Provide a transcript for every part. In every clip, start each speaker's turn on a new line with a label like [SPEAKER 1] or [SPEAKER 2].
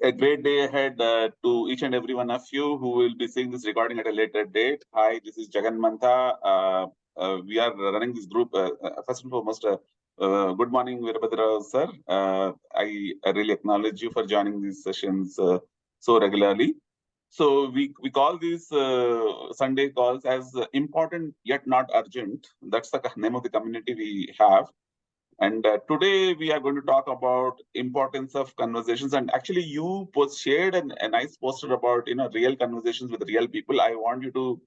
[SPEAKER 1] a great day ahead to each and every one of you who will be seeing this recording at a later date. Hi, this is Jagan Mantha. We are running this group. First and foremost, good morning, Virabhadra sir. I really acknowledge you for joining these sessions so regularly. So we call these Sunday calls as important yet not urgent. That's the name of the community we have. And today we are going to talk about importance of conversations. And actually, you shared a nice poster about real conversations with real people. I want you to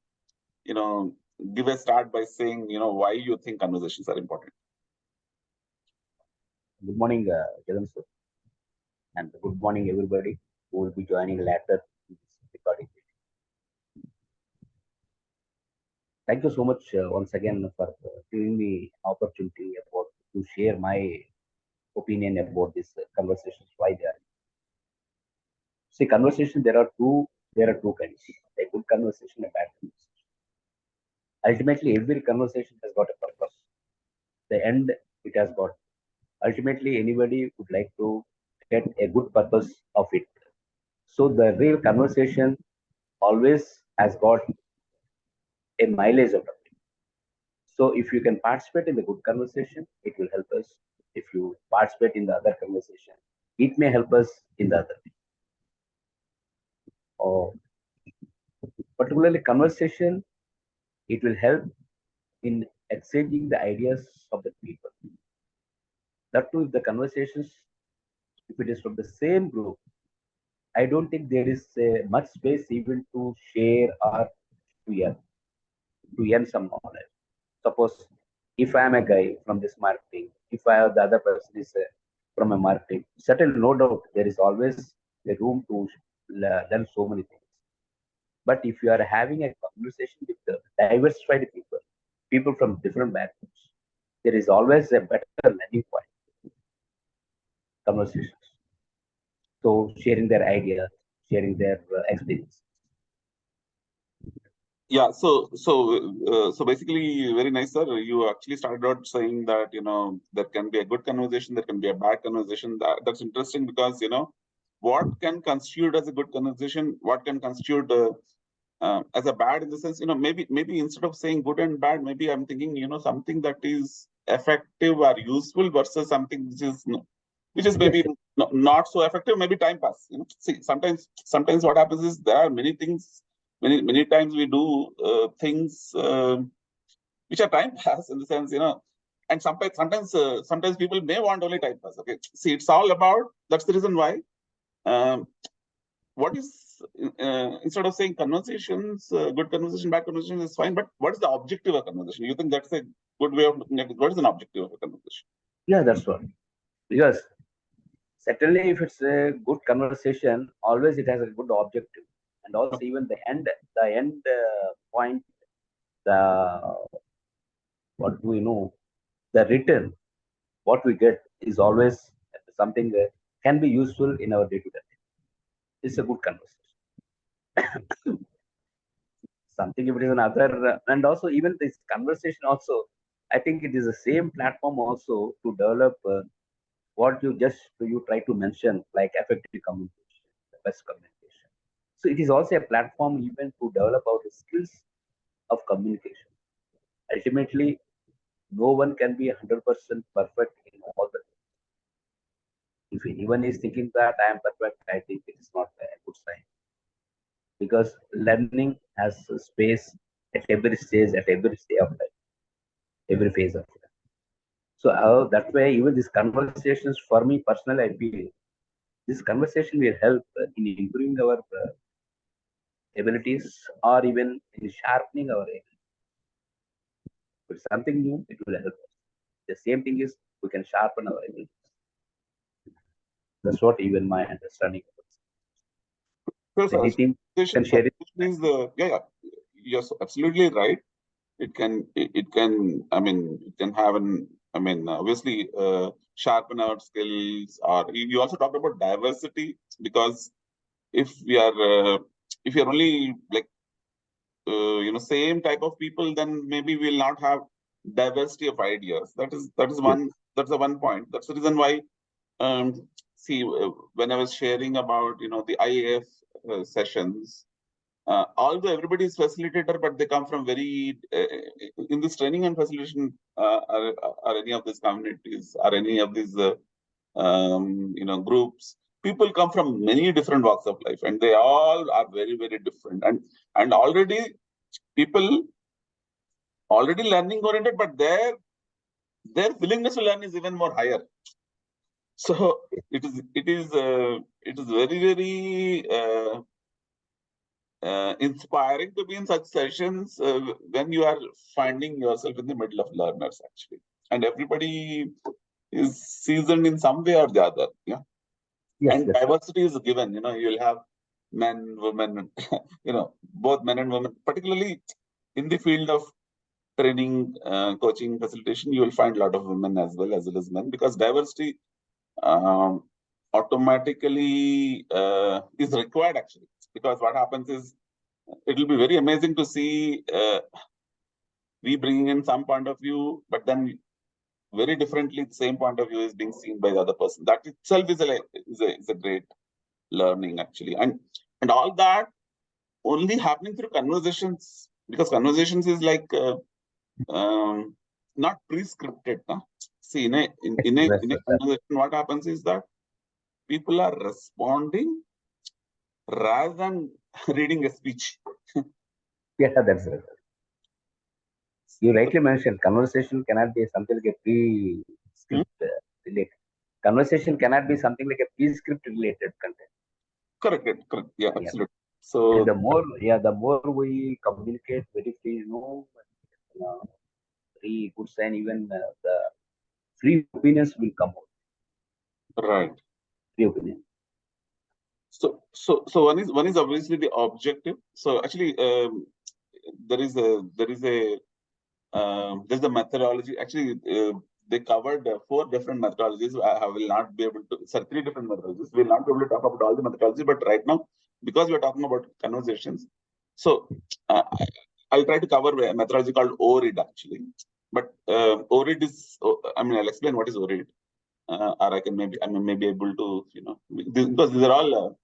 [SPEAKER 1] give a start by saying why you think conversations are important.
[SPEAKER 2] Good morning, Jagan sir, and good morning everybody who will be joining later in this recording. Thank you so much once again for giving me opportunity to share my opinion about this conversations. Why they are? See, conversation there are two kinds: a good conversation, a bad conversation. Ultimately, every conversation has got a purpose. The end it has got. Ultimately, anybody would like to get a good purpose of it. So the real conversation always has got a mileage out of it. So if you can participate in the good conversation, it will help us. If you participate in the other conversation, it may help us in the other thing. Or particularly conversation, it will help in exchanging the ideas of the people. That too, if the conversations, if it is from the same group, I don't think there is much space even to share or to earn some knowledge. Suppose if I am a guy from this marketing, if I have the other person is from a marketing, certainly no doubt there is always a room to learn so many things. But if you are having a conversation with the diversified people from different backgrounds, there is always a better learning point. Conversations. So sharing their ideas, sharing their experience.
[SPEAKER 1] Yeah, so basically, very nice, sir. You actually started out saying that there can be a good conversation, there can be a bad conversation. That's interesting because what can constitute as a good conversation, what can constitute as a bad in the sense maybe instead of saying good and bad, maybe I'm thinking something that is effective or useful versus something which is maybe not so effective, maybe time pass. See, sometimes what happens is there are many things. Many times we do things which are time pass in the sense, and sometimes people may want only time pass. Okay, see, it's all about. That's the reason why. What is instead of saying conversations, good conversation, bad conversation is fine. But what is the objective of conversation? You think that's a good way of looking at it? What is an objective of a conversation?
[SPEAKER 2] Yeah, that's what. Because certainly, if it's a good conversation, always it has a good objective, and also even the end point, the what do we know, the return, what we get is always something that can be useful in our day-to-day. It's a good conversation. Something if it is another, and also even this conversation also, I think it is the same platform also to develop what you try to mention, like effective communication, the best communication. So it is also a platform even to develop our skills of communication. Ultimately, no one can be 100% perfect in all the things. If anyone is thinking that I am perfect, I think it is not a good sign. Because learning has a space at every stage, at every stage of life, every phase of life. So that way, even these conversations, for me personally, I feel this conversation will help in improving our abilities or even in sharpening our abilities. If it's something new, it will help us. The same thing is we can sharpen our abilities. That's what even my understanding of it.
[SPEAKER 1] Sure,
[SPEAKER 2] Anything you can share it.
[SPEAKER 1] Means you're absolutely right. It can I mean, it can have obviously sharpen our skills. Or you also talked about diversity, because if you're only like same type of people, then maybe we'll not have diversity of ideas. That's the one point. That's the reason why see, when I was sharing about, the IAF sessions, although everybody is facilitator, but they come from very, in this training and facilitation, are any of these communities, are any of these, groups, people come from many different walks of life, and they all are very, very different. And already people already learning oriented, but their willingness to learn is even more higher. So it is very, very inspiring to be in such sessions when you are finding yourself in the middle of learners, actually, and everybody is seasoned in some way or the other. Yeah.
[SPEAKER 2] Yes,
[SPEAKER 1] and
[SPEAKER 2] yes.
[SPEAKER 1] diversity is given. You'll have men, women, both men and women, particularly in the field of training, coaching, facilitation, you will find a lot of women as well as men, because diversity automatically is required, actually. Because what happens is, it will be very amazing to see we bringing in some point of view, but then very differently, the same point of view is being seen by the other person. That itself is a great learning, actually. And all that only happening through conversations, because conversations is like not pre-scripted. Huh? See, in a conversation, what happens is that people are responding rather than reading a speech.
[SPEAKER 2] Yeah, that's right. You rightly mentioned conversation cannot be something like a pre-script related. Conversation cannot be something like a pre-script related content.
[SPEAKER 1] Correct. Yeah,
[SPEAKER 2] Yeah.
[SPEAKER 1] absolutely. So
[SPEAKER 2] And the more we communicate very free, very good sign, even the free opinions will come out.
[SPEAKER 1] right.
[SPEAKER 2] Free opinion.
[SPEAKER 1] So one is obviously the objective. So actually, there's a methodology. Actually, they covered 4 different methodologies. I will not be able to. Sorry, 3 different methodologies. We'll not be able to talk about all the methodologies, but right now, because we're talking about conversations, so I'll try to cover a methodology called ORID, actually. But ORID is, I'll explain what is ORID, or I may be able to, because these are all.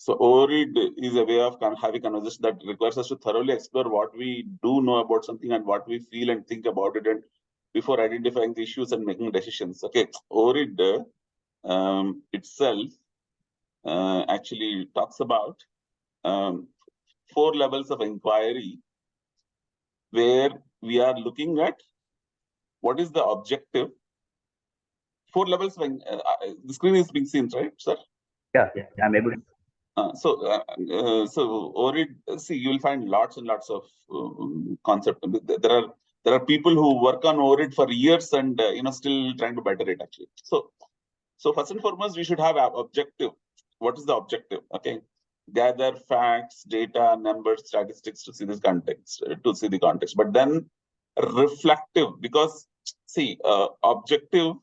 [SPEAKER 1] So ORID is a way of having conversation that requires us to thoroughly explore what we do know about something and what we feel and think about it, and before identifying the issues and making decisions. Okay, ORID itself actually talks about 4 levels of inquiry, where we are looking at what is the objective. 4 levels. The screen is being seen, right, sir?
[SPEAKER 2] Yeah, I'm able to.
[SPEAKER 1] So ORID, see, you will find lots and lots of concept. There are people who work on ORID for years and still trying to better it, actually. So first and foremost, we should have an objective. What is the objective? Okay, gather facts, data, numbers, statistics to see this context, the context. But then reflective, because see, objective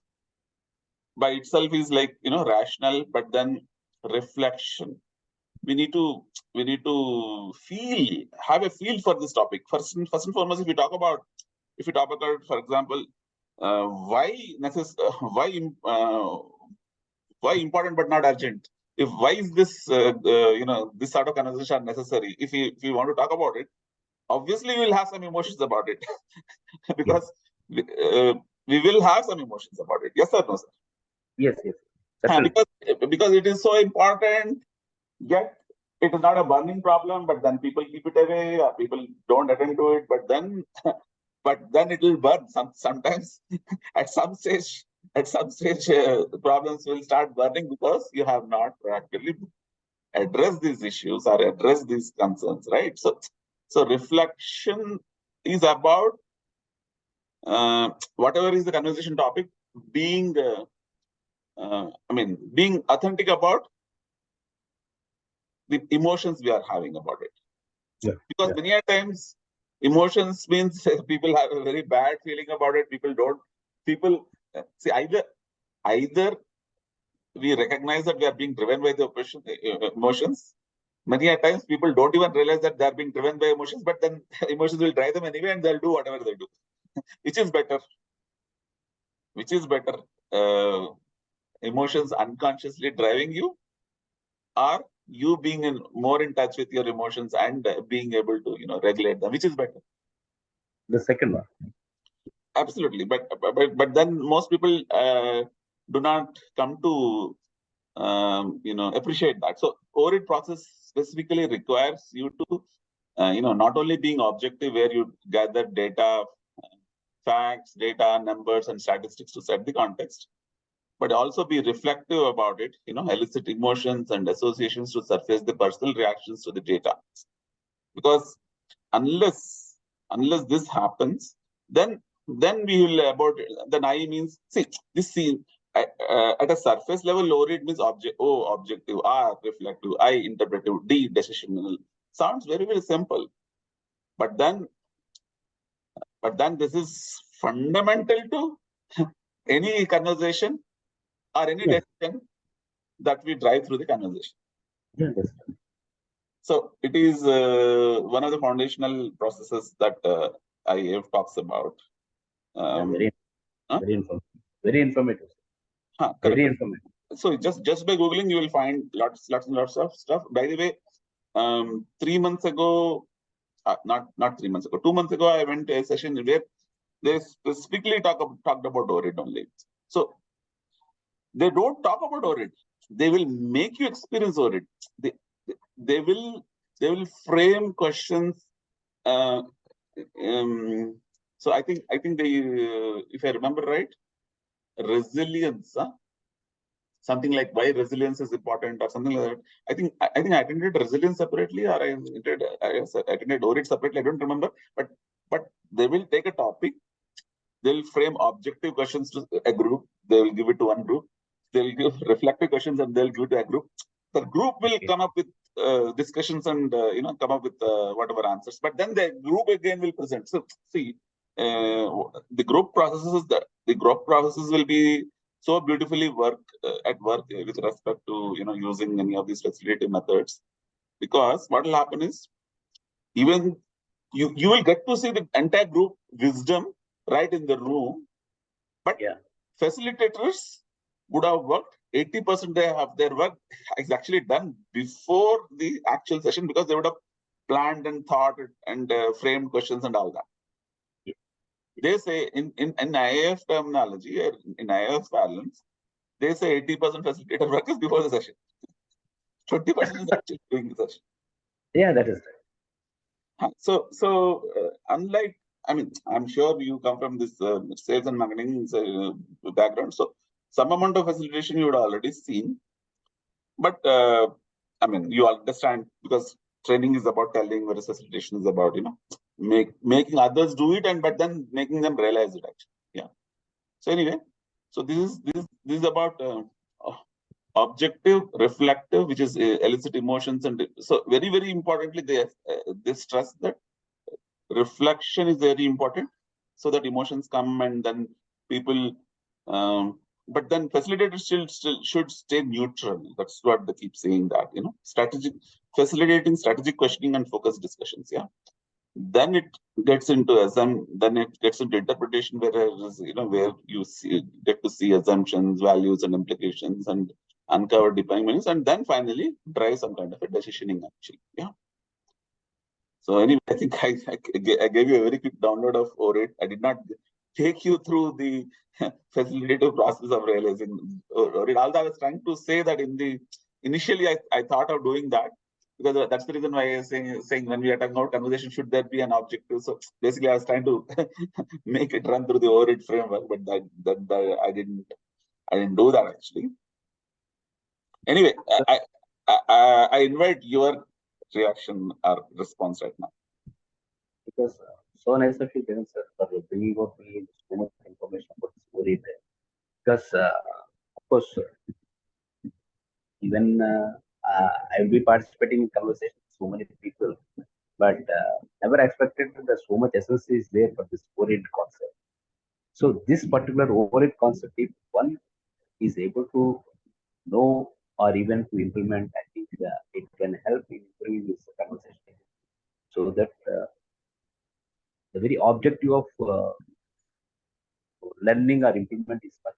[SPEAKER 1] by itself is like rational, but then reflection. We need to have a feel for this topic. First and foremost, if we talk about, for example, why important but not urgent? Why is this this sort of conversation necessary? If we want to talk about it, obviously we will have some emotions about it, because we will have some emotions about it. Yes or no, sir?
[SPEAKER 2] Yes.
[SPEAKER 1] Because it is so important. Yet it is not a burning problem, but then people keep it away, or people don't attend to it. But then it will burn. Sometimes at some stage, the problems will start burning because you have not proactively addressed these issues or addressed these concerns, right? So reflection is about whatever is the conversation topic, being being authentic about the emotions we are having about it.
[SPEAKER 2] Yeah.
[SPEAKER 1] Because many a times emotions means people have a very bad feeling about it. People see either we recognize that we are being driven by the emotions. Many a times people don't even realize that they are being driven by emotions, but then emotions will drive them anyway and they'll do whatever they do. Which is better? Which is better? Emotions unconsciously driving you, or you being more in touch with your emotions and being able to regulate them? Which is better?
[SPEAKER 2] The second one.
[SPEAKER 1] Absolutely, but then most people do not come to appreciate that. So override process specifically requires you to not only being objective, where you gather data, facts, data, numbers, and statistics to set the context, but also be reflective about it, elicit emotions and associations to surface the personal reactions to the data. Because unless this happens, then we will then I means, see, this scene at a surface level, low read means objective, R reflective, I interpretive, D decisional. Sounds very, very simple. But then this is fundamental to any conversation or any decision that we drive through the conversation.
[SPEAKER 2] Yes.
[SPEAKER 1] So it is one of the foundational processes that IAF talks about.
[SPEAKER 2] Very informative. Very informative. Very informative.
[SPEAKER 1] So just by Googling, you will find lots and lots of stuff. By the way, 3 months ago, not 3 months ago, 2 months ago, I went to a session where they specifically talked about ORID only. So they don't talk about ORID. They will make you experience ORID. They will frame questions. So I think they, if I remember right, resilience, something like why resilience is important or something like that. I think I attended resilience separately, or I attended ORID separately. I don't remember, but they will take a topic. They'll frame objective questions to a group. They will give it to one group. They'll give reflective questions and they'll give it to a group. The group will come up with discussions and come up with whatever answers. But then the group again will present. So see, the group processes will be so beautifully at work with respect to using any of these facilitative methods, because what will happen is, even you will get to see the entire group wisdom right in the room, but facilitators would have worked 80% of their work is actually done before the actual session, because they would have planned and thought and framed questions and all that. They say in IAF terminology, or in IAF balance, they say 80% facilitator work is before the session. 20% is actually doing the session.
[SPEAKER 2] Yeah, that is right.
[SPEAKER 1] So unlike, I mean, I'm sure you come from this sales and marketing background, so some amount of facilitation you would already seen. But I mean, you understand, because training is about telling, whereas facilitation is about making others do it, but then making them realize it actually. Yeah. So anyway, so this is about objective, reflective, which is elicit emotions, and so very, very importantly, they stress that reflection is very important, so that emotions come and then people. But then facilitators still should stay neutral. That's what they keep saying, that facilitating strategic questioning and focused discussions. Yeah. Then it gets into interpretation, where you get to see assumptions, values, and implications, and uncover defining meanings, and then finally drive some kind of a decisioning actually. Yeah. So anyway, I think I gave you a very quick download of ORID. I did not take you through the facilitative process of realizing ORID. Although I was trying to say that initially I thought of doing that, because that's the reason why I was saying when we are talking about conversation, should there be an objective? So basically, I was trying to make it run through the ORID framework, but that I didn't do that actually. Anyway, I invite your reaction or response right now.
[SPEAKER 2] Because so nice of you, Kiran sir, for bringing out me so much information about this story there. Because of course, even I will be participating in conversations with so many people, but never expected that so much essence is there for this overhead concept. So this particular overhead concept, if one is able to know or even to implement, I think it can help in improving this conversation. So that the very objective of learning or implement is first.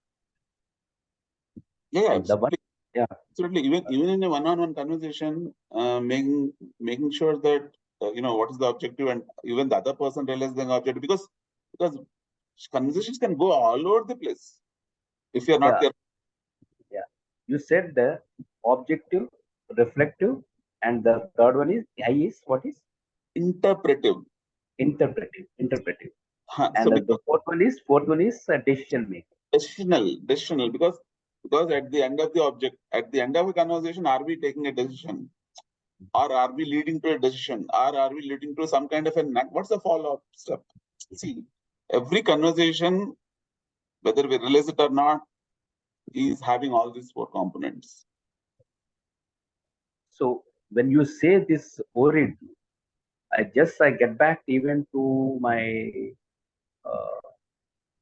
[SPEAKER 1] Yeah,
[SPEAKER 2] The one,
[SPEAKER 1] absolutely.
[SPEAKER 2] yeah,
[SPEAKER 1] Absolutely. Even in a one-on-one conversation, making sure that what is the objective, and even the other person realizes the objective, because conversations can go all over the place if you're not
[SPEAKER 2] yeah,
[SPEAKER 1] careful.
[SPEAKER 2] yeah. You said the objective, reflective, and the third one is I is what is
[SPEAKER 1] Interpretive.
[SPEAKER 2] interpretive,
[SPEAKER 1] So
[SPEAKER 2] and the
[SPEAKER 1] because
[SPEAKER 2] fourth one is decision making.
[SPEAKER 1] decisional, because at the end of a conversation, are we taking a decision, or are we leading to a decision, or are we leading to some kind of what's the follow-up step? See, every conversation, whether we realize it or not, is having all these four components.
[SPEAKER 2] So when you say this origin, I get back even to my uh,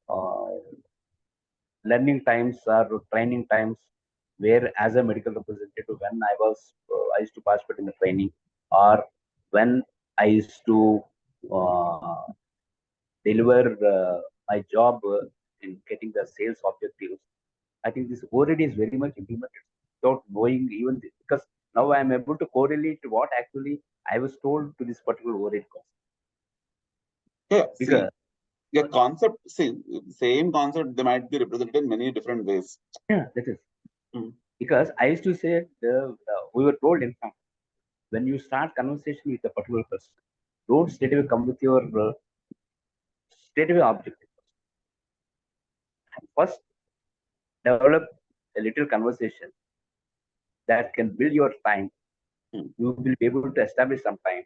[SPEAKER 2] uh, learning times or training times, where as a medical representative, when I used to participate in the training, or when I used to uh, deliver my job in getting the sales objectives. I think this already is very much implemented without knowing even this, because now I am able to correlate what actually I was told to this particular overhead cost.
[SPEAKER 1] Yeah, see,
[SPEAKER 2] Because
[SPEAKER 1] the concept, same concept, they might be represented in many different ways.
[SPEAKER 2] yeah, that is
[SPEAKER 1] Mm.
[SPEAKER 2] because I used to say we were told, in fact, when you start conversation with a particular person, don't straight away come with your straight away objective. First, develop a little conversation that can build your time.
[SPEAKER 1] Mm.
[SPEAKER 2] You will be able to establish some time.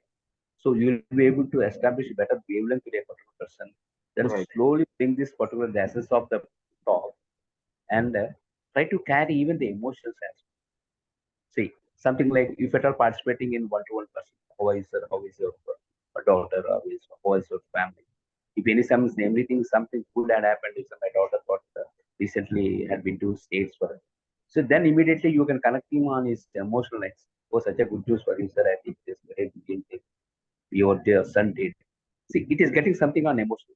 [SPEAKER 2] So you will be able to establish better wavelength with a particular person. Then
[SPEAKER 1] Right.
[SPEAKER 2] slowly bring this particular the essence of the talk, and try to carry even the emotions as well. See, something like if at all participating in one-to-one person, how is your daughter, how is your family? If any everything something good had happened, if my daughter got recently had been to states for it. So then immediately you can connect him on his emotional next. Oh, such a good news for you, sir. I think this great thing your dear son did. See, it is getting something on emotional.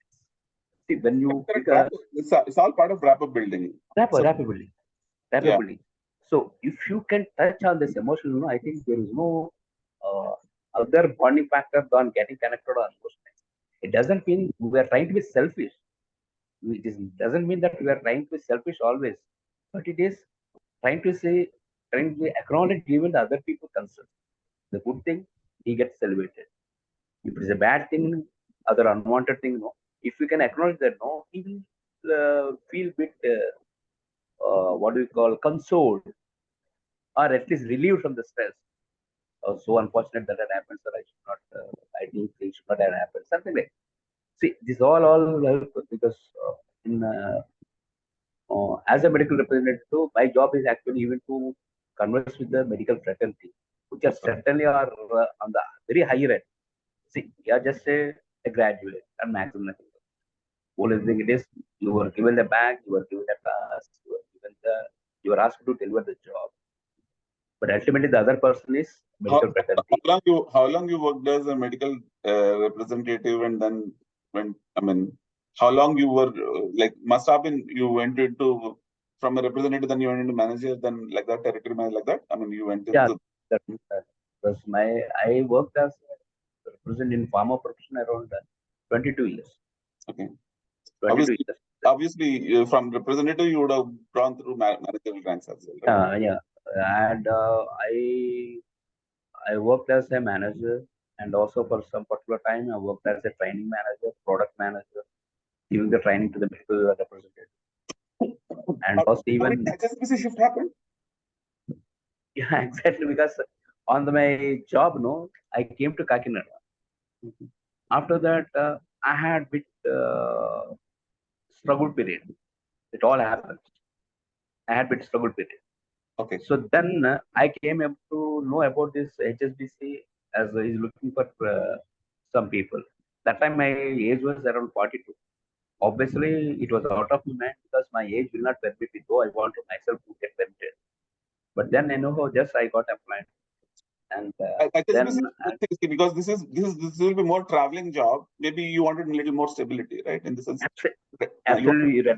[SPEAKER 2] See, when you
[SPEAKER 1] Correct.
[SPEAKER 2] because
[SPEAKER 1] It's all part of rapport building. So
[SPEAKER 2] rapidly,
[SPEAKER 1] yeah,
[SPEAKER 2] rapidly. So if you can touch on this emotional, I think there is no uh, other bonding factor than getting connected on emotion. It doesn't mean we are trying to be selfish. Doesn't mean that we are trying to be selfish always, but it is trying to say, trying to acknowledge even the other people concerned. The good thing, he gets celebrated. If it is a bad thing, other unwanted thing, no. If we can acknowledge that, no, he will feel bit, what do we call, consoled, or at least relieved from the stress. So unfortunate that had happened, sir. I should not. I think it should not have happened. Something like. See, this all help because as a medical representative, my job is actually even to converse with the medical fraternity, which are certainly are on the very higher end. See, you are just a graduate and maximum nothing. Only thing it is you were given the bag, you were given the task, you were asked to deliver the job. But ultimately, the other person is
[SPEAKER 1] how,
[SPEAKER 2] medical
[SPEAKER 1] how
[SPEAKER 2] fraternity.
[SPEAKER 1] long you worked as a medical representative, and then when I mean, how long you were like must have been you went into from a representative, then you went into manager, then like that territory manager, like that. I mean, you went
[SPEAKER 2] Yeah,
[SPEAKER 1] into.
[SPEAKER 2] that, that was my. I worked as a representative in pharma profession around 22 years.
[SPEAKER 1] Okay.
[SPEAKER 2] 22
[SPEAKER 1] Obviously,
[SPEAKER 2] years.
[SPEAKER 1] from representative, you would have gone through managerial ranks as well, right?
[SPEAKER 2] Yeah, and I worked as a manager, and also for some particular time I worked as a training manager, product manager, giving the training to the medical representative, and
[SPEAKER 1] How,
[SPEAKER 2] also
[SPEAKER 1] how did
[SPEAKER 2] even
[SPEAKER 1] the HSBC shift happen?
[SPEAKER 2] yeah, exactly because on my job, no, I came to Kakinada. After that, I had bit struggle period. It all happened. I had bit struggle period.
[SPEAKER 1] Okay.
[SPEAKER 2] So then I came up to know about this HSBC as he's looking for some people. That time my age was around 42. Obviously, it was out of my mind because my age will not permit me, though I want to myself to get permitted. then I know how just I got applied. And then
[SPEAKER 1] because this will be more traveling job. Maybe you wanted a little more stability, right? In the sense,
[SPEAKER 2] absolutely, you
[SPEAKER 1] read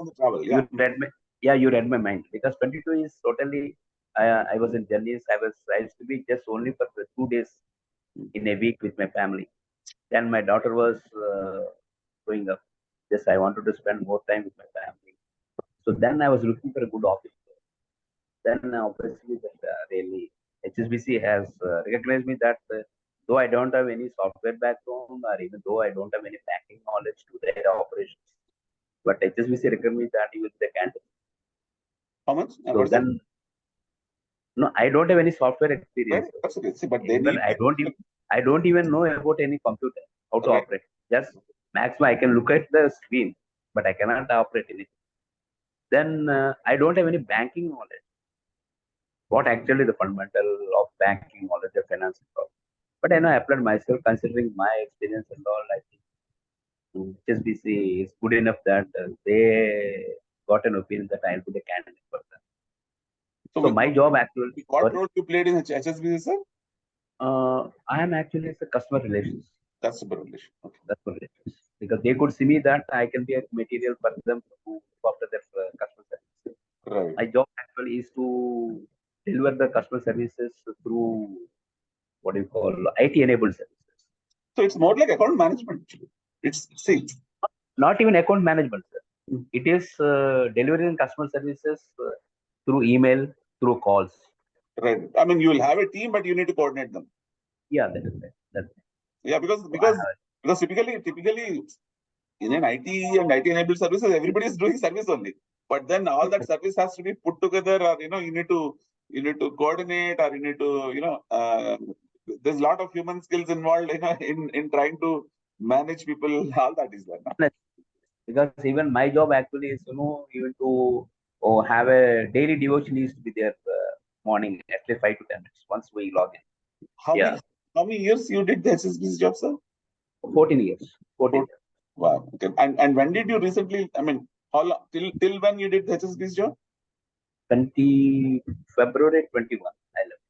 [SPEAKER 2] you read my mind, because 22 is totally. I was in journeys. I used to be just only for the 2 days in a week with my family. Then my daughter was growing up. Just I wanted to spend more time with my family. So then I was looking for a good office. Then obviously that really HSBC has recognized me that though I don't have any software background, or even though I don't have any banking knowledge to their operations, but HSBC recognized me that you will be the candidate.
[SPEAKER 1] How much?
[SPEAKER 2] So then, no, I don't have any software experience.
[SPEAKER 1] Absolutely. But
[SPEAKER 2] even I don't even know about any computer, how to operate. Just maximum I can look at the screen, but I cannot operate anything. Then I don't have any banking knowledge. What actually the fundamental of banking knowledge of finance? But I know I applied myself, considering my experience and all. I think HSBC is good enough that they got an opinion that I'll be the candidate for that. So my job actually.
[SPEAKER 1] What role you played in HSBC, sir?
[SPEAKER 2] I am actually the customer relations.
[SPEAKER 1] Customer relations. Okay.
[SPEAKER 2] Customer relations. Because they could see me that I can be a material for them to look after their customer service.
[SPEAKER 1] Right.
[SPEAKER 2] My job actually is to deliver the customer services through what do you call IT enabled services.
[SPEAKER 1] So it's more like account management. It's
[SPEAKER 2] not even account management, sir. It is delivering customer services through email, through calls.
[SPEAKER 1] Right. I mean, you will have a team, but you need to coordinate them.
[SPEAKER 2] Yeah, that is right. That's right.
[SPEAKER 1] Yeah, because typically in an IT and IT enabled services, everybody is doing service only. But then all that service has to be put together, or you need to coordinate, or you need to there's a lot of human skills involved in trying to manage people. All that is there.
[SPEAKER 2] Because even my job actually is even to have a daily devotion needs to be there morning at least 5 to 10 minutes once we log in.
[SPEAKER 1] How many years you did the HSBC job, sir?
[SPEAKER 2] 14 years. 14 years.
[SPEAKER 1] Wow. Okay. And when did you recently? I mean, how long, till when you did the HSBC job?
[SPEAKER 2] February 21. I left.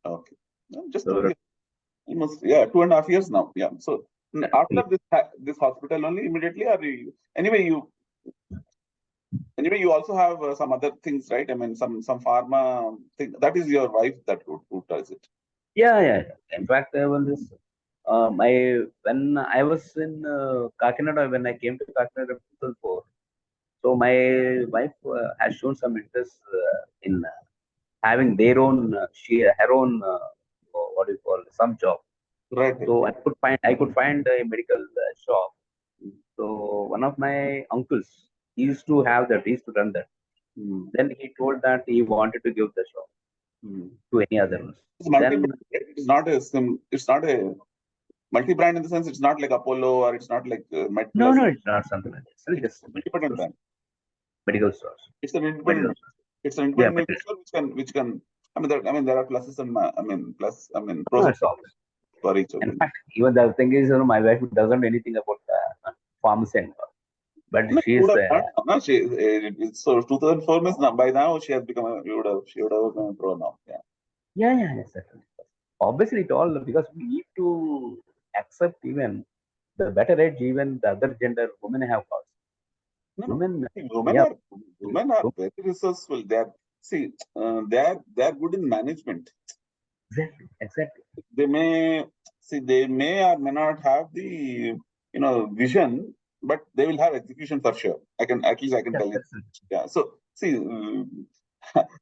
[SPEAKER 1] Okay. Just almost 2.5 years now. Yeah. So after this hospital only immediately, or anyway you also have some other things, right? I mean, some pharma thing. That is your wife that who does it.
[SPEAKER 2] Yeah. In fact, when I was in Kakinada, when I came to Kakinada in 2004, so my wife has shown some interest in having their own, her own, what do you call it, some job.
[SPEAKER 1] Right.
[SPEAKER 2] So I could find a medical shop. So one of my uncles used to have that, used to run that. Then he told that he wanted to give the shop to any other.
[SPEAKER 1] It's not a multi-brand in the sense it's not like Apollo or it's not like MedPlus.
[SPEAKER 2] No, it's not something like that. It's just
[SPEAKER 1] independent brand.
[SPEAKER 2] Medical stores.
[SPEAKER 1] It's an independent. It's an independent store which can. I mean, there are pluses and pros for each of them.
[SPEAKER 2] In fact, even the thing is, my wife doesn't know anything about pharmacy and all. But she's
[SPEAKER 1] so 2004 means by now she has become she would have become a pro now.
[SPEAKER 2] Yeah, certainly. Obviously, it all because we need to accept even the better edge, even the other gender women have got.
[SPEAKER 1] Women are very resourceful. They're good in management.
[SPEAKER 2] Exactly.
[SPEAKER 1] They may or may not have the vision, but they will have execution for sure. I can tell you. Yeah. So see,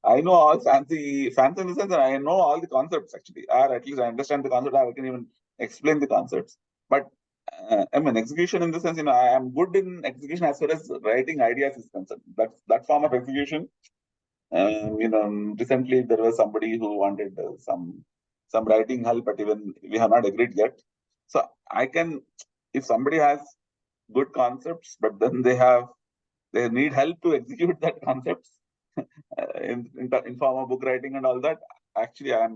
[SPEAKER 1] I know all fancy in the sense that I know all the concepts actually, or at least I understand the concept, or I can even explain the concepts. But execution in the sense, I am good in execution as far as writing ideas is concerned. That form of execution. Recently there was somebody who wanted some writing help, but even we have not agreed yet. So I can, if somebody has good concepts, but then they need help to execute that concepts in form of book writing and all that. Actually, I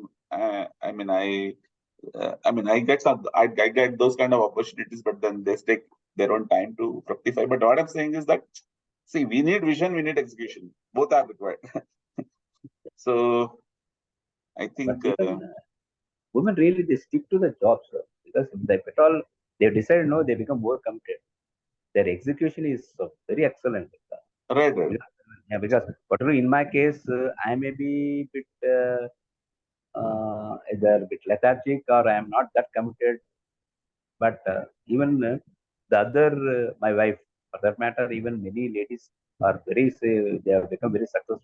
[SPEAKER 1] get those kind of opportunities, but then they take their own time to fructify. But what I'm saying is that, see, we need vision, we need execution. Both are required. So I
[SPEAKER 2] But
[SPEAKER 1] think
[SPEAKER 2] even women really they stick to the job, sir, because if at all they decide no, they become more committed. Their execution is very excellent.
[SPEAKER 1] right, right.
[SPEAKER 2] Because, yeah, because particularly in my case, I may be bit either a bit lethargic or I am not that committed. But even the other, my wife, for that matter, even many ladies are very, say, they have become very successful.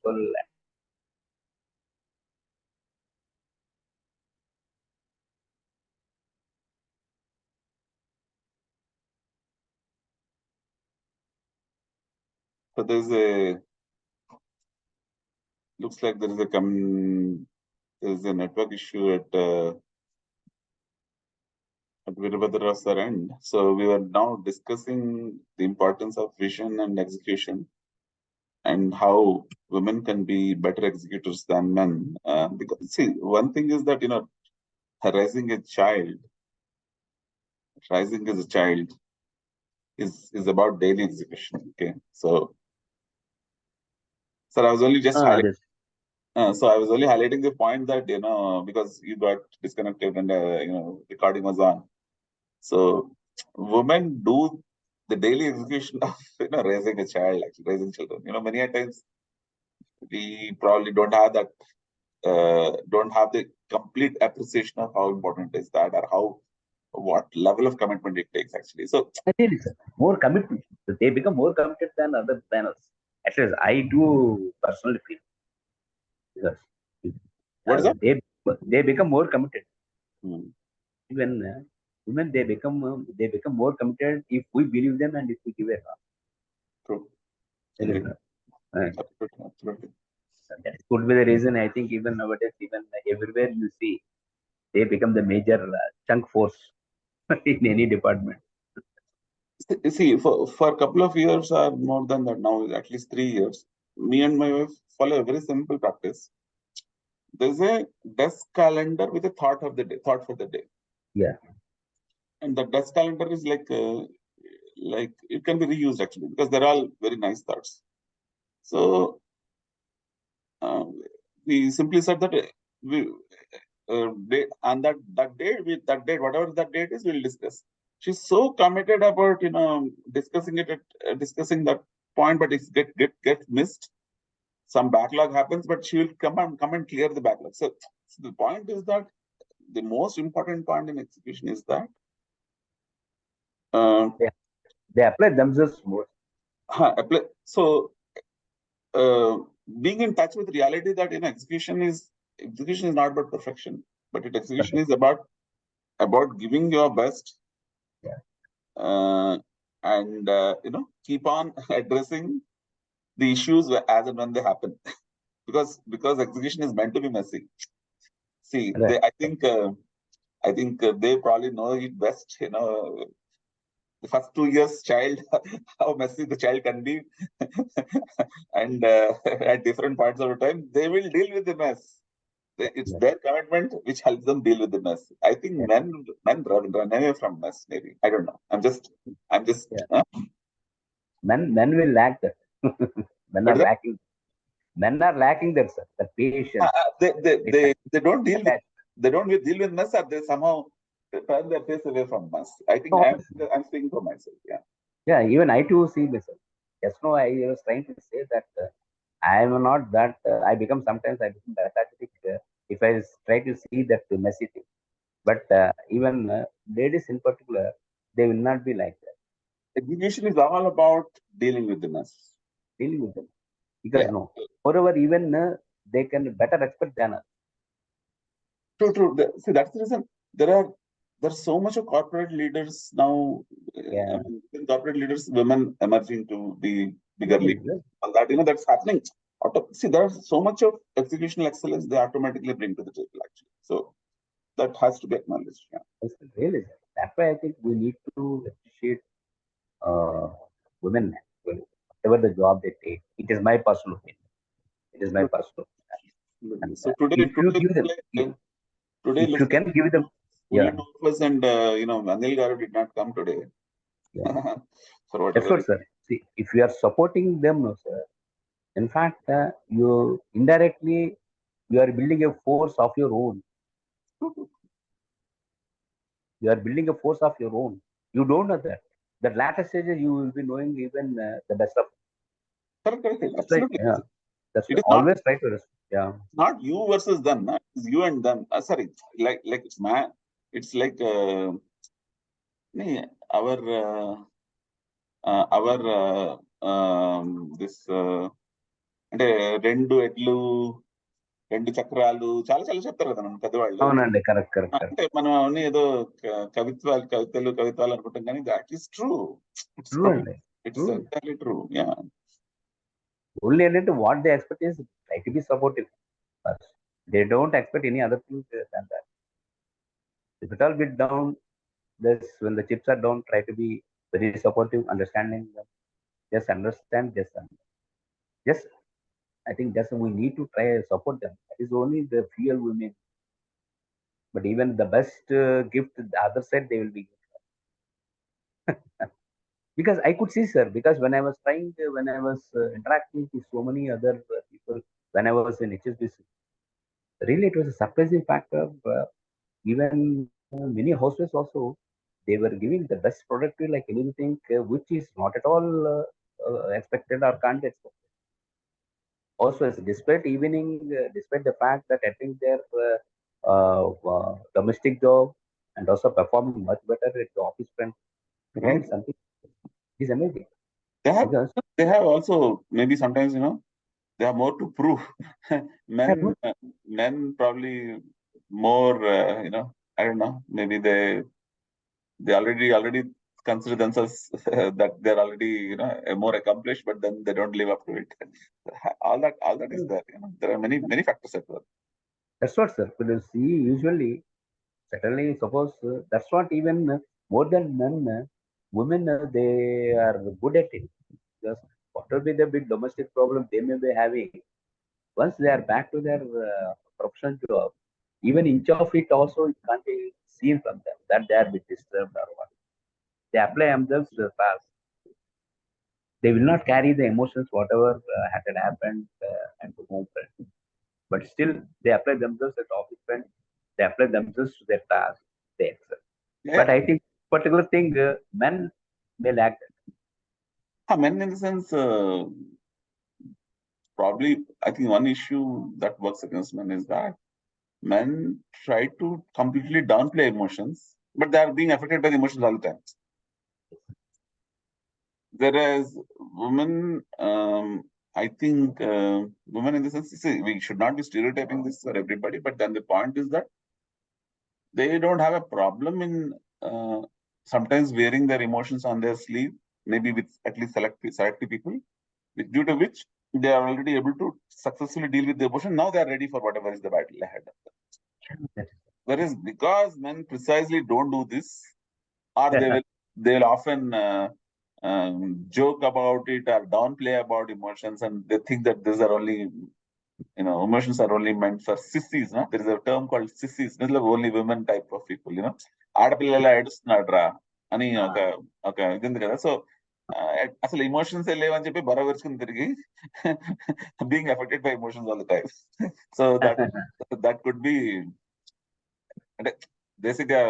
[SPEAKER 1] So looks like there's a network issue at Virabhadra's end. So we were now discussing the importance of vision and execution and how women can be better executors than men. Because see, one thing is that, raising a child, rising as a child is about daily execution. Okay. So, sir, I was only just highlighting.
[SPEAKER 2] This,
[SPEAKER 1] So I was only highlighting the point that, because you got disconnected and, recording was on. So women do the daily execution of, raising a child, actually raising children. Many a times we probably don't have the complete appreciation of how important is that or what level of commitment it takes actually. So
[SPEAKER 2] really, sir, more commitment. So they become more committed than other panels. At least I do personally feel because
[SPEAKER 1] what is that?
[SPEAKER 2] they become more committed.
[SPEAKER 1] Hmm,
[SPEAKER 2] Even women they become more committed if we believe them and if we give a
[SPEAKER 1] true. Indeed.
[SPEAKER 2] chance.
[SPEAKER 1] Absolutely. Absolutely.
[SPEAKER 2] That could be the reason. I think even nowadays, even everywhere you see, they become the major chunk force in any department.
[SPEAKER 1] See, for a couple of years or more than that now, at least 3 years, me and my wife follow a very simple practice. There's a desk calendar with a thought for the day.
[SPEAKER 2] Yeah,
[SPEAKER 1] And the desk calendar is like it can be reused actually because they're all very nice thoughts. So we simply said that we on that date, whatever that date is, we'll discuss. She's so committed about discussing that point, but it's get missed. Some backlog happens, but she will come and clear the backlog. So the point is that the most important point in execution is that
[SPEAKER 2] they, they apply themselves more.
[SPEAKER 1] so being in touch with reality that execution is not about perfection, but execution is about giving your best
[SPEAKER 2] Yeah,
[SPEAKER 1] and keep on addressing the issues as and when they happen because execution is meant to be messy. See,
[SPEAKER 2] right.
[SPEAKER 1] I think they probably know it best. The first 2 years, child, how messy the child can be, and at different parts of the time, they will deal with the mess. It's
[SPEAKER 2] Yeah,
[SPEAKER 1] their commitment which helps them deal with the mess. I think
[SPEAKER 2] yeah,
[SPEAKER 1] men run away from mess. Maybe I don't know. I'm just.
[SPEAKER 2] yeah. Men will lack that. men
[SPEAKER 1] What
[SPEAKER 2] are
[SPEAKER 1] is that?
[SPEAKER 2] lacking. Men are lacking that, sir. The patience.
[SPEAKER 1] They, they
[SPEAKER 2] They
[SPEAKER 1] they
[SPEAKER 2] can
[SPEAKER 1] they don't deal with
[SPEAKER 2] attach.
[SPEAKER 1] deal with mess, or they somehow turn their face away from mess. I think
[SPEAKER 2] No,
[SPEAKER 1] I'm speaking for myself. Yeah.
[SPEAKER 2] yeah, even I too see this. Just now I was trying to say that I am not that. I become sometimes I become lethargic if I try to see that messy thing. But even ladies in particular, they will not be like that.
[SPEAKER 1] Education is all about dealing with the mess.
[SPEAKER 2] Dealing with them because
[SPEAKER 1] Yeah.
[SPEAKER 2] no, moreover, even they can better expect than us.
[SPEAKER 1] True, true. See, that's the reason there's so much of corporate leaders now. I
[SPEAKER 2] Yeah,
[SPEAKER 1] mean, in corporate leaders, women emerging to be bigger
[SPEAKER 2] yes,
[SPEAKER 1] leaders.
[SPEAKER 2] yes,
[SPEAKER 1] And that that's happening. See, there's so much of executional excellence they automatically bring to the table, actually. So that has to be acknowledged. Yeah.
[SPEAKER 2] yes, really. That's why I think we need to appreciate uh, women, whatever the job they take. It is my personal opinion. It is my personal opinion. And
[SPEAKER 1] So
[SPEAKER 2] if you give them,
[SPEAKER 1] today
[SPEAKER 2] if you
[SPEAKER 1] looks like
[SPEAKER 2] can give them,
[SPEAKER 1] only
[SPEAKER 2] yeah,
[SPEAKER 1] two of us, and Anil Garu did not come today
[SPEAKER 2] yeah.
[SPEAKER 1] for
[SPEAKER 2] That's
[SPEAKER 1] whatever
[SPEAKER 2] what,
[SPEAKER 1] reason.
[SPEAKER 2] sir. See, if you are supporting them, no, sir. In fact, you indirectly You are building a force of your own. You are building a force of your own. You don't know that. The latter stages, you will be knowing even the best of.
[SPEAKER 1] Correct, correct,
[SPEAKER 2] That's right.
[SPEAKER 1] absolutely.
[SPEAKER 2] Yeah. That's
[SPEAKER 1] It is not
[SPEAKER 2] always try to respect. Yeah.
[SPEAKER 1] not you versus them, no? It's you and them. Sorry, like it's man. It's like nee, our this అంటే రెండు ఎడ్లు రెండు చక్రాలు చాలా చాలా చెప్తారు కదా మన పెద్దవాళ్ళు.
[SPEAKER 2] అవునండి. కరెక్ట్. కరెక్ట్. కరెక్ట్.
[SPEAKER 1] అంటే మనం అన్ని ఏదో కవిత్వాలు అనుకుంటాం కానీ that is true. It's
[SPEAKER 2] true అండి.
[SPEAKER 1] It's
[SPEAKER 2] true.
[SPEAKER 1] Exactly true. Yeah.
[SPEAKER 2] Only ఏంటంటే what they expect is try to be supportive. But they don't expect any other thing than that. If it all get down, this when the chips are down, try to be very supportive, understanding them. Just understand, just I think just we need to try and support them. That is only the fuel we need. But even the best gift, the other side they will be. Because I could see, sir. Because when I was trying, when I was interacting with so many other people, when I was in HSBC, really it was a surprising factor. Even many households also, they were giving the best product to like anything, which is not at all expected or can't expect. Also, despite evening, despite the fact that I think their domestic job and also performing much better at the office front,
[SPEAKER 1] Right.
[SPEAKER 2] something is amazing.
[SPEAKER 1] They have
[SPEAKER 2] Because
[SPEAKER 1] they have also maybe sometimes they have more to prove. Men probably more I don't know, maybe they already consider themselves that they're already more accomplished, but then they don't live up to it. All that is there. There are many factors at work.
[SPEAKER 2] that's what, sir. Because see, usually, certainly, suppose that's what even more than men, women, they are good at it. Because what will be the big domestic problem they may be having, once they are back to their professional job, even inch of it also it can't be seen from them that they are a bit disturbed or what. They apply themselves fast. They will not carry the emotions, whatever had happened at the home front. But still, they apply themselves at office front. They apply themselves to their task. They excel.
[SPEAKER 1] Yeah,
[SPEAKER 2] But I think particular thing, men may lack that.
[SPEAKER 1] men in the sense, probably I think one issue that works against men is that men try to completely downplay emotions, but they are being affected by the emotions all the time. Whereas women, I think women in the sense, see, we should not be stereotyping this for everybody, but then the point is that they don't have a problem in sometimes wearing their emotions on their sleeve, maybe with at least selective people, due to which they are already able to successfully deal with the emotion. Now they are ready for whatever is the battle ahead of them. Whereas because men precisely don't do this, or they'll often joke about it or downplay about emotions, and they think that these are only emotions are only meant for sissies. No, there is a term called sissies. It's like only women type of people. ఆడపిల్లల ఏడుస్తున్నాడురా అని ఒక ఇది ఉంది కదా. So అసలు emotions లేవని చెప్పి బరవరుచుకుని తిరిగి being affected by emotions all the time. So that could be అంటే బేసిక్ గా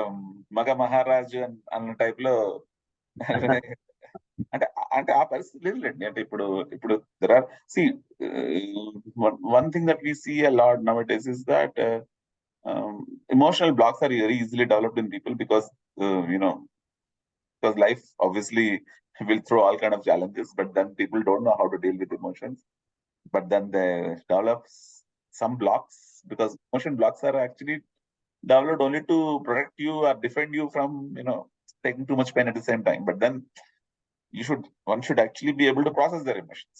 [SPEAKER 1] మగ మహారాజు అన్న టైప్ లో అంటే ఆ పరిస్థితి లేదులేండి. అంటే ఇప్పుడు there are see one thing that we see a lot now it is that emotional blocks are very easily developed in people because because life obviously will throw all kind of challenges, but then people don't know how to deal with emotions, but then they develop some blocks because emotion blocks are actually developed only to protect you or defend you from taking too much pain at the same time. But then one should actually be able to process their emotions.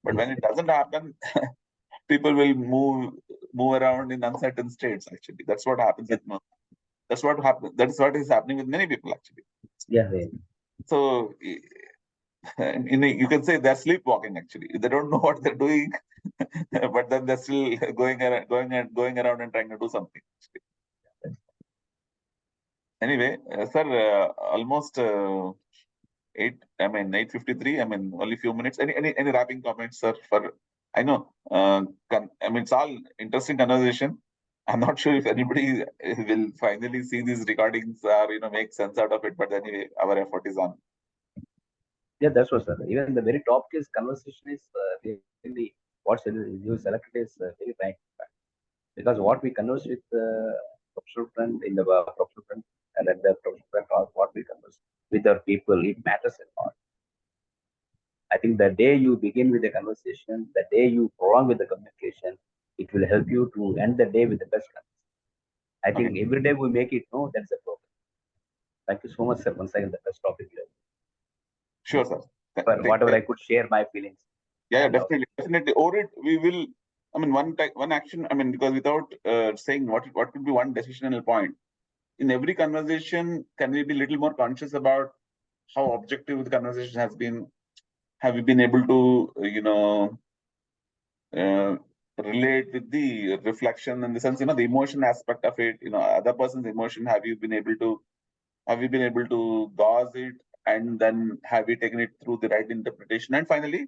[SPEAKER 1] But when it doesn't happen, people will move around in uncertain states. Actually, that's what happens. That's what happens. That is what is happening with many people actually.
[SPEAKER 2] Yeah.
[SPEAKER 1] So you can say they're sleepwalking. Actually, they don't know what they're doing, but then they're still going around and trying to do something. Anyway, sir, almost 8:53. I mean, only few minutes. Any wrapping comments, sir, for I know. I mean, it's all interesting conversation. I'm not sure if anybody will finally see these recordings or make sense out of it. But anyway, our effort is on.
[SPEAKER 2] Yeah, that's what, sir. Even the very top case conversation is really what you selected is very right. Because what we converse with professional friend in the professional friend and at the professional friend talk, what we converse with our people, it matters a lot. I think the day you begin with the conversation, the day you prolong with the communication, it will help you to end the day with the best conversation. I think every day we make it no, that's the problem. Thank you so much, sir. Once again, the best topic here.
[SPEAKER 1] Sure, sir.
[SPEAKER 2] For whatever I could share my feelings.
[SPEAKER 1] Yeah, definitely. Over it, we will. I mean, one action. I mean, because without saying what could be one decisional point in every conversation, can we be a little more conscious about how objective the conversation has been? Have we been able to, relate with the reflection in the sense, the emotion aspect of it, other person's emotion? Have you been able to gauze it, and then have you taken it through the right interpretation? And finally,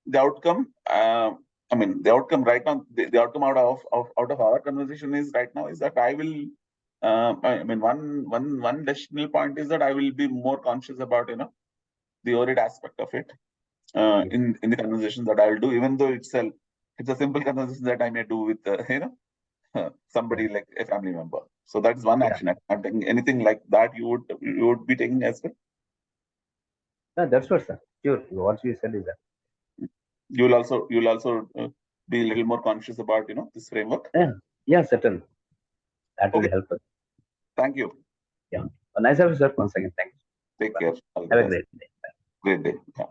[SPEAKER 1] the outcome. The outcome right now, the outcome out of our conversation is right now is that I will. One decisional point is that I will be more conscious about the ORID aspect of it in the conversation that I will do, even though it's a simple conversation that I may do with somebody like a family member. So that's one action. I'm taking anything like that. You would be taking as well.
[SPEAKER 2] No, that's what, sir. Sure. What you said is that.
[SPEAKER 1] You'll also be a little more conscious about this framework.
[SPEAKER 2] Yeah, certainly. That will help us.
[SPEAKER 1] Thank you.
[SPEAKER 2] Yeah. A nice episode once again. Thanks.
[SPEAKER 1] Take care.
[SPEAKER 2] Have a great day.
[SPEAKER 1] Great day. Yeah.